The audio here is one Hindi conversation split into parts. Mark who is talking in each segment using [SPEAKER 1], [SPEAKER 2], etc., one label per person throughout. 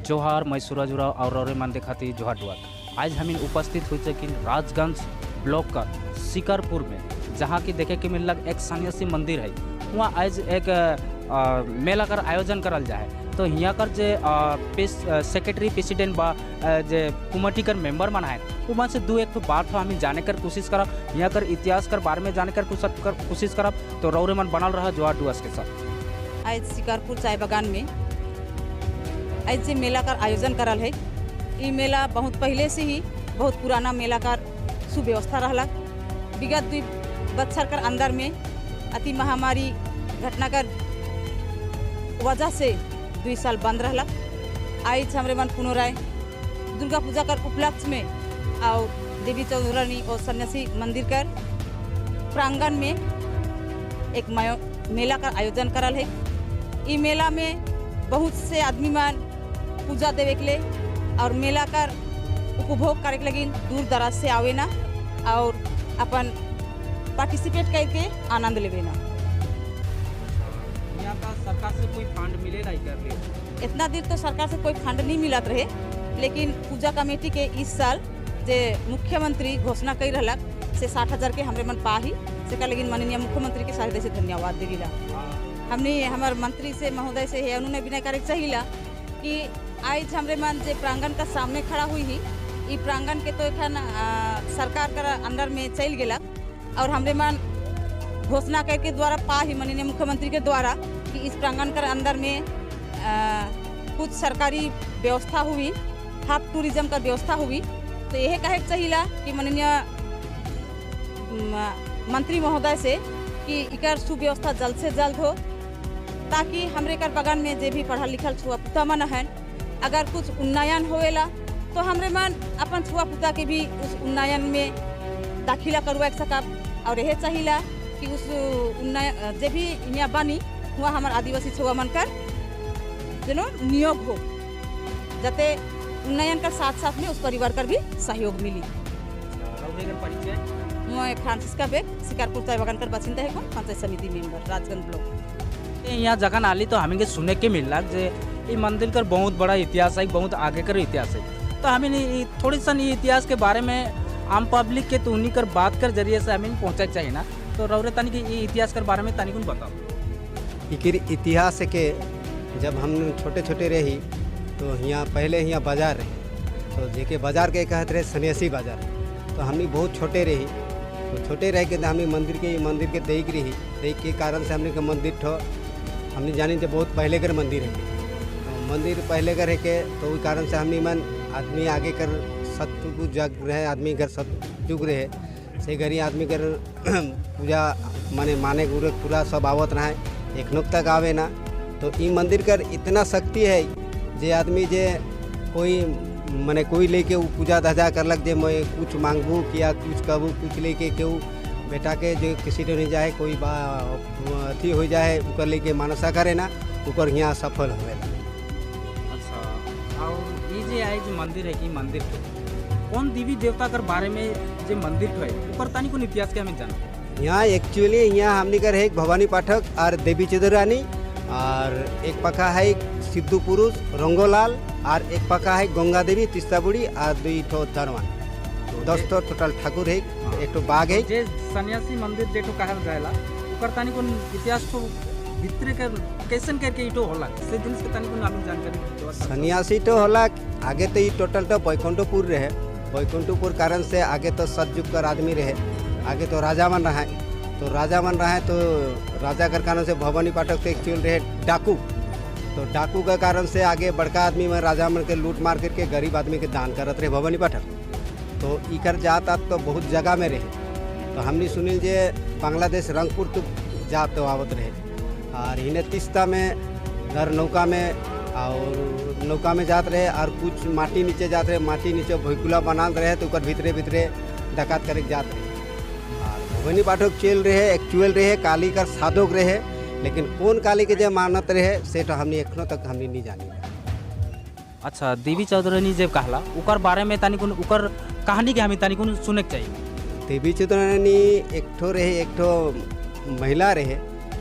[SPEAKER 1] जोहार मैं सूरज उराव और रौरे मान दिखाती जोहार डुआ। आज हम उपस्थित हुई कि राजगंज ब्लॉक का शिकारपुर में, जहाँ की देखे के मिल एक सन्यासी मंदिर है, वहाँ आज एक मेला कर आयोजन करल जाए। तो यहाँ कर जे सेक्रेटरी प्रेसिडेंट बा जे कमेटी कर मेंबर मन है, वहाँ से दो एक बात हमें जाने कर कोशिश करब, यहाँ कर इतिहास कर बारे में जाने कर कोशिश करब। तो रौरे मन बनल रहा जोहार डुआ के साथ।
[SPEAKER 2] आज शिकारपुर चाय बागान में आज से मेला का आयोजन करल है। ये मेला बहुत पहले से ही बहुत पुराना मेला का सुव्यवस्था रहला। विगत 2 बच्चर कर अंदर में अति महामारी घटना कर वजह से 2 साल बंद रहला। आज हमारे मन पुनराय दुर्गा पूजा कर उपलक्ष्य में और देवी चौधरानी और सन्यासी मंदिर कर प्रांगण में एक मेला का आयोजन करल है। ये मेला में बहुत से आदमी मन पूजा देवे के लिए और मेला कर उपभोग करे के लगी दूर दराज से आवे ना और अपन पार्टिसिपेट करके आनंद लेवे ना।
[SPEAKER 1] यहाँ का सरकार से कोई फंड मिलेगा ही कर लिए?
[SPEAKER 2] इतना देर तो सरकार से कोई फंड नहीं मिलत रहे, लेकिन पूजा कमेटी के इस साल जे मुख्यमंत्री घोषणा कर रहा से 60,000 के हमरे मन पा ही से लेकिन माननीय मुख्यमंत्री के सारे से धन्यवाद देविला। हमने हमारे मंत्री से महोदय से है उन्होंने विनय करे चाहिला कि आज हमरे मन जे प्रांगण का सामने खड़ा हुई ही, ये प्रांगण के तो एखन सरकार का अंदर में चल गेला और हमरे मन घोषणा करके द्वारा पा ही माननीय मुख्यमंत्री के द्वारा कि इस प्रांगण के अंदर में कुछ सरकारी व्यवस्था हुई, हाफ टूरिज्म का व्यवस्था हुई। तो यह कहे चाहिला कि माननीय मंत्री महोदय से कि इकर सुव्यवस्था जल्द से जल्द हो, ताकि हमरे कर बगान में जे भी पढ़ा लिखल छुआ पुता मन है, अगर कुछ उन्नयन होएला तो हमरे मन अपन छुआ पुता के भी उस उन्नयन में दाखिला करवा सकब। और यह चाहिला कि उस उन्नयन जे भी यहाँ बनी हुआ हमारे आदिवासी छुआ मन कर जेनो नियोग हो, जाते उन्नयन का साथ साथ में उस परिवार का भी सहयोग मिली। मैं फ्रांसिस्का बेग, शिकारपुर चाय बागान कर बासिंदा है, पंचायत समिति मेंबर, राजगंज ब्लॉक।
[SPEAKER 1] यहाँ जगह नाली तो हमें सुने के मिल रहा जे ये मंदिर का बहुत बड़ा इतिहास है, बहुत आगे का इतिहास है। तो हमें थोड़ी सा इतिहास के बारे में आम पब्लिक के तो उन्हीं कर बात कर जरिए से हमें पहुँचा चाहिए ना। तो रौरे तनी के ये इतिहास के बारे में तनी कुछ बताओ।
[SPEAKER 3] इकिर इतिहास के जब हम छोटे छोटे रही तो यहाँ पहले यहाँ बाजार रहे, तो जेके बाजार के कहते रहे सन्यासी बाजार। तो हमने बहुत छोटे रही, तो छोटे रह के हमने मंदिर के देख रही, देख के कारण से हमने के मंदिर ठो हमने जानी तो बहुत पहले कर मंदिर है। तो मंदिर पहले कर है के तो उस कारण से हमने मन आदमी आगे कर सतयुग जग रहे, आदमी घर सतयुग रहे से घरी आदमी कर पूजा माने गुरु पूरा सब आवत रहा है, एक नुक तक आवे ना। तो ये मंदिर कर इतना शक्ति है जे आदमी जे कोई लेके वो पूजा धजा करलक, जे मैं कुछ मांगबू किया कुछ कहूँ कुछ लेके केहू बेटा के जो किसी नहीं जाए कोई अथी हो जाए उकर लेके मानसा करे ना, उकर यहाँ सफल हुए।
[SPEAKER 1] अच्छा, और ये जे आए जो मंदिर है कि मंदिर तो कौन देवी देवता कर बारे में जो मंदिर है ऊपर तानी को इतिहास के हमें जाना।
[SPEAKER 3] यहाँ एक्चुअली यहाँ हमने कर है भवानी पाठक और देवी चौधरानी, और एक पका है सिद्धू पुरुष रंगोलाल, और एक पका है गंगा देवी तिस्ता बुढ़ी और 2 ठो दरवान, 10 तो टोटल ठाकुर है, एक तो बाघ है।
[SPEAKER 1] जे सन्यासी मंदिर जे तो कहल जाएला ओकर तानी को इतिहास तो भीतर कर कैसन करके इटो होला से दिन से तानी को नाम जानकारी।
[SPEAKER 3] सन्यासी तो होला आगे तो ये टोटल तो बैकुंठपुर रहे, बैकुंठपुर कारण से आगे तो सतयुग कर आदमी रहे, आगे तो राजा मन रहा है। तो राजा मन रहा है तो राजा कर कारण से भवानी पाठक तो एक्चुअल रहे डाकू। तो डाकू का कारण से आगे बड़का आदमी में राजा मन के लूट मार करके गरीब आदमी के दान करत रहे भवानी पाठक। तो इकर जात तो बहुत जगह में रहे। तो हमने सुनिल जे बांग्लादेश रंगपुर तो जात तो आवत रहे, और इन्हें तिस्ता में घर नौका में और नौका में जात रहे, और कुछ माटी नीचे जात रहे, माटी नीचे भोईकुला बनात रहे तो भीतरे भीतरे डकात करे जात रहे। और भवानी पाठक चल रहे एक्चुअल रहे काली कर साधक रहे, लेकिन कौन काली के जो मानत रहे से तो हमने एखनो तक हमने नहीं जानी।
[SPEAKER 1] अच्छा, देवी चौधरानी जब कहला उकर बारे में तानी कुन उकर कहानी के हमें तानी कुन सुने चाहिए।
[SPEAKER 3] देवी चौधरानी एक ठो रहे, एक ठो महिला रहे,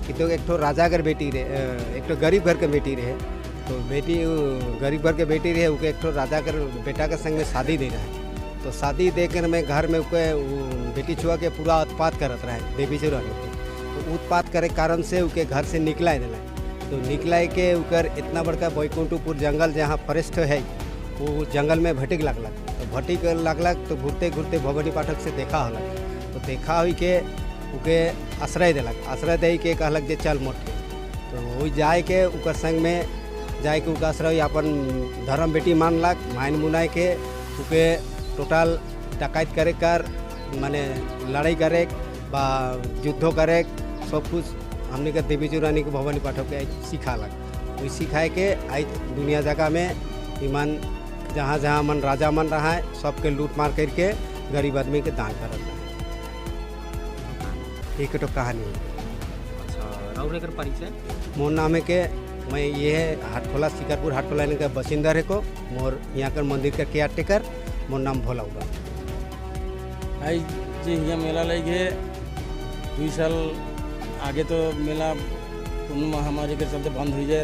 [SPEAKER 3] कि तो एक ठो राजा घर बेटी रहे, एक ठो गरीब घर के बेटी रहे। तो तो बेटी गरीब घर के बेटी रहे उके एक ठो राजा कर बेटा के संग में शादी दे रहा है। तो शादी देकर में घर में उके बेटी छुआ के पूरा उत्पात करत रहा है देवी चुरा के। तो उत्पात करे कारण से उके घर से निकला दिला। तो निकला के उकर इतना बड़का बैकुंठपुर जंगल जहाँ फॉरेस्ट है वो जंगल में भटिक लगलक। तो भटिक लगलक तो घूरते घूरते भवानी पाठक से देखा होलक। तो देखा हुई के उके आश्रय दिलक। आश्रय दे के कहलक जे चल मोटे। तो वही जाए के उकर संग में जाए के उका आश्रय अपन धर्म बेटी मानलक। मान मुनाए के उके टोटल डकैत करे कर माने लड़ाई करे बा युद्धो करे सब कुछ हमने के देवी चुरानी के भवानी पाठक के सिखालक। वही सिखाए के आज दुनिया जगह में ईमान जहाँ जहाँ मन राजा मन रहा है सबके लूट मार करके गरीब आदमी के दान कर रहा है। एक तो कहानी है।
[SPEAKER 1] अच्छा, राउर एकर परिचय?
[SPEAKER 3] मोर नाम है के मैं ये है हाटखोला शिकारपुर हाटखोला का बसिंदा है को मोर यहाँ कर मंदिर का केयर टेकर मोर नाम भोला हुआ।
[SPEAKER 4] आज जे यहाँ मेला लग गए 2 साल आगे तो मेला कोनो महामारी के चलते बंद हो जाए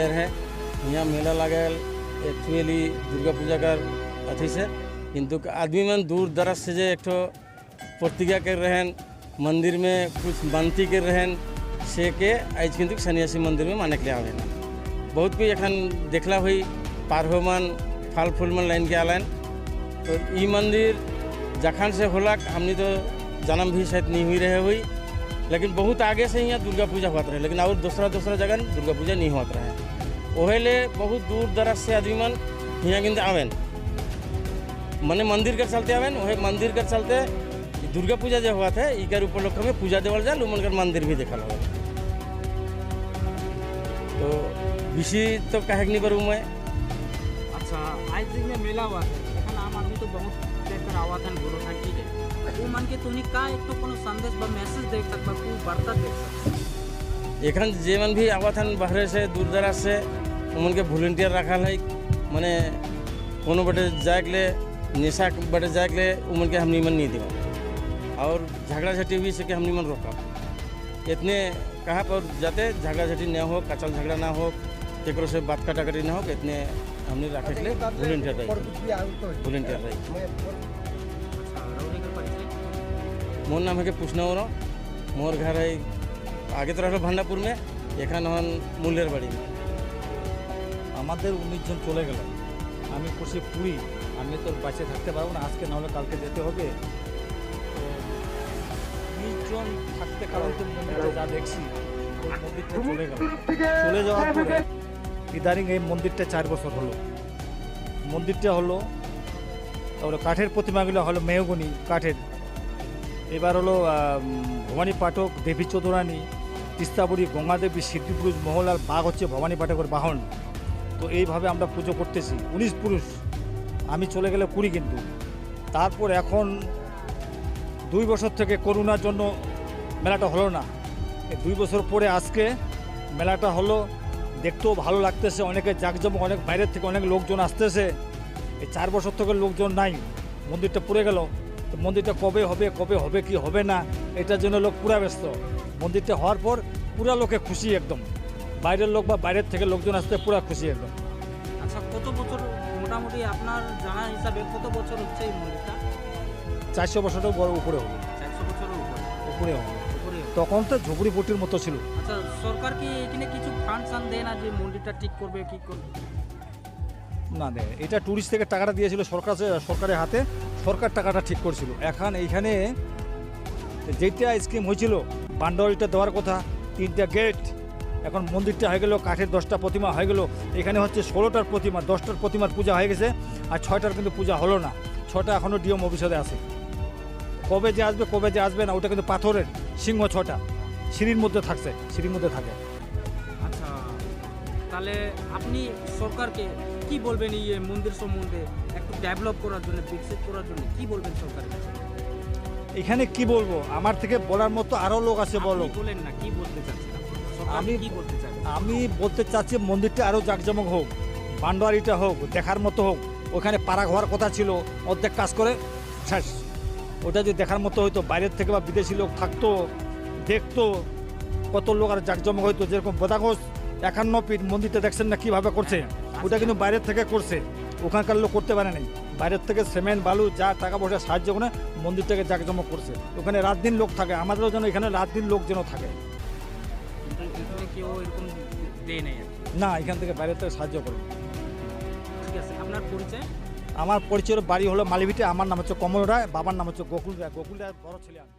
[SPEAKER 4] रहे। यहाँ मेला लागल एक्चुअली दुर्गा पूजा का अथी से, किंतु आदमी मन दूर दराज से जे एक ठो प्रतिज्ञा कर रहे हैं मंदिर में कुछ मानती कर रहे हैं से के आज किंतु सन्यासी मंदिर में माने के लिए आवे ना। बहुत कोई एखन देखला हुई पार हो मन फल फूल मन लाइन के आलन। तो ई मंदिर जखन से होलक हमनी तो जन्म भी शायद नहीं हुई रहे हुई, लेकिन बहुत आगे से यहाँ दुर्गा पूजा होता रहे, लेकिन और दूसरा जगह दुर्गा पूजा नहीं होता रहे। ओहे ले बहुत दूर दराज से आदमी मन यहाँ किंतु आवेन मने मंदिर के चलते आवेन। वही मंदिर के चलते दुर्गा पूजा जो हुआ था इकर उपलक्ष्य में पूजा देवल जाए उमन कर मंदिर भी देखा लगा। तो विषय तो कहे नहीं करूँ मैं।
[SPEAKER 1] अच्छा, आज दिन में मेला हुआ था, एखन आम आदमी तो बहुत देखकर आवा था बोलो था ठीक है। वो मन के तोनी का एक तो कोनो संदेश बा मैसेज देख सकबा को वार्ता देख सकबा।
[SPEAKER 4] एखन जेमन भी आवा था बाहर से दूर दराज से उमन के वॉलंटियर रखल है मने कोनो बटे जाए के लिए निशा बटे जाए के लिए उमन के हम निमन नहीं दिवा और झगड़ा झटी हुई से कि हम निमन रोका। इतने कहाँ पर जाते झगड़ा झटी न हो, कचल झगड़ा ना हो, केकरो से बात कटाकटी ना हो, इतने हमने रखे के लिए वॉलंटियर रही। मोर नाम है कि पूछना हो रहा। मोर घर है आगे तो रहा भांडापुर में, एखान हन मूल्यर बाड़ी में।
[SPEAKER 5] আমাদের 19 জন চলে গেল। আমি খুশি পুরী, আমি তো বাঁচে থাকতে পারবো না, আজকে না হলে কালকে যেতে হবে। তো 19 জন থাকতে কারণ তো মন্দিরে যা দেখছি ওই মন্দিরটা চলে গেল। চলে যাওয়ার পরে ইদারিং এই মন্দিরটা 4 বছর হলো। মন্দিরটা হলো তারপরে কাঠের প্রতিমাগুলো হলো মেহগনি কাঠের। এবার হলো ভবানী পাঠক, দেবী চৌধুরানী, তিস্তাবুড়ি, গঙ্গাদেবী, সিদ্ধিপুরুষ, মহলার বাঘ হচ্ছে ভবানী পাঠকের বাহন। তো এইভাবে আমরা পুজো করতেছি। 19 পুরুষ, আমি চলে গেলে 20 কিন্তু। তারপর এখন 2 বছর থেকে করোনার জন্য মেলাটা হলো না। এই 2 বছর পরে আজকে মেলাটা হলো, দেখতেও ভালো লাগতেছে। অনেকে জাঁকজমক, অনেক বাইরের থেকে অনেক লোকজন আসতেছে। এই 4 বছর থেকে লোকজন নাই, মন্দিরটা পুড়ে গেল। তো মন্দিরটা কবে হবে কি হবে না এটার জন্য লোক পুরা ব্যস্ত। মন্দিরটা হওয়ার পর পুরা লোকে খুশি একদম। বাইরের লোক বা বাইরের থেকে লোকজন আসতে পুরা খুশি একদম।
[SPEAKER 1] আচ্ছা, কত বছর মোটামুটি আপনার জানা হিসাবে কত বছর হচ্ছে এই মন্দিরটা?
[SPEAKER 5] 400 বছরের বড় উপরে হবে।
[SPEAKER 1] 400 বছরের
[SPEAKER 5] উপরে হবে।
[SPEAKER 1] উপরে।
[SPEAKER 5] তখন তো ঝুপড়িপট্টির মতো ছিল।
[SPEAKER 1] আচ্ছা, সরকার কি এখানে কিছু ফান্ড দেয় না যে মন্দিরটা ঠিক করবে কি করবে?
[SPEAKER 5] না দেয়, এটা টুরিস্ট থেকে টাকাটা দিয়েছিল সরকারের হাতে, সরকার টাকাটা ঠিক করছিল। এখন এইখানে যেটা স্কিম হয়েছিল বান্ডলটা দেওয়ার কথা, 3টা গেট, এখন মন্দিরটা হয়ে গেল কাঠের 10টা প্রতিমা হয়ে গেল। এখানে হচ্ছে 16টার প্রতিমা, 10টার প্রতিমার পূজা হয়ে গেছে, আর 6টার কিন্তু পূজা হলো না। 6টা এখনও ডিএম অফিসে আছে। কবে যে আসবে না, ওটা কিন্তু পাথরের সিংহ 6টা সিঁড়ির মধ্যে থাকছে, সিঁড়ির মধ্যে থাকে।
[SPEAKER 1] আচ্ছা, তাহলে আপনি সরকারকে কি বলবেন এই মন্দির সম্বন্ধে একটু ডেভেলপ করার জন্য, বিকশিত করার জন্য কি বলবেন সরকারের কাছে?
[SPEAKER 5] এখানে কি বলবো, আমার থেকে বলার মতো আরও লোক আছে। বলো,
[SPEAKER 1] বলেন না কি বলতে চাচ্ছেন?
[SPEAKER 5] আমি
[SPEAKER 1] কি বলতে চাই?
[SPEAKER 5] আমি বলতে চাচ্ছি মন্দিরটা আরও জাঁকজমক হোক, বান্ডারিটা হোক, দেখার মতো হোক। ওখানে পাড়া হওয়ার কথা ছিল, অর্ধেক কাজ করে শেষ। ওটা যদি দেখার মতো হইতো, বাইরের থেকে বা বিদেশি লোক থাকতো, দেখতো, কত লোক আর জাঁকজমক হইতো। যেরকম বোদাগঞ্জ 51 ফিট মন্দিরটা দেখছেন না কিভাবে করছে, ওটা কিন্তু বাইরের থেকে করছে, ওখানকার লোক করতে পারে নাই। বাইরের থেকে সিমেন্ট বালু যা টাকা পয়সা সাহায্য করে মন্দিরটাকে জাঁকজমক করছে। ওখানে রাত দিন লোক থাকে, আমাদেরও যেন এখানে রাত দিন লোক যেন থাকে
[SPEAKER 1] কেউ এরকম দেয় নেই আর কি।
[SPEAKER 5] না, এখান থেকে বাইরের থেকে সাহায্য করে।
[SPEAKER 1] ঠিক আছে, আপনার পরিচয়?
[SPEAKER 5] আমার পরিচয়ের বাড়ি হলো মালিভিটে, আমার নাম হচ্ছে কমল রায়, বাবার নাম হচ্ছে গোকুল রায়, গোকুল রায় বড় ছেলে আমি।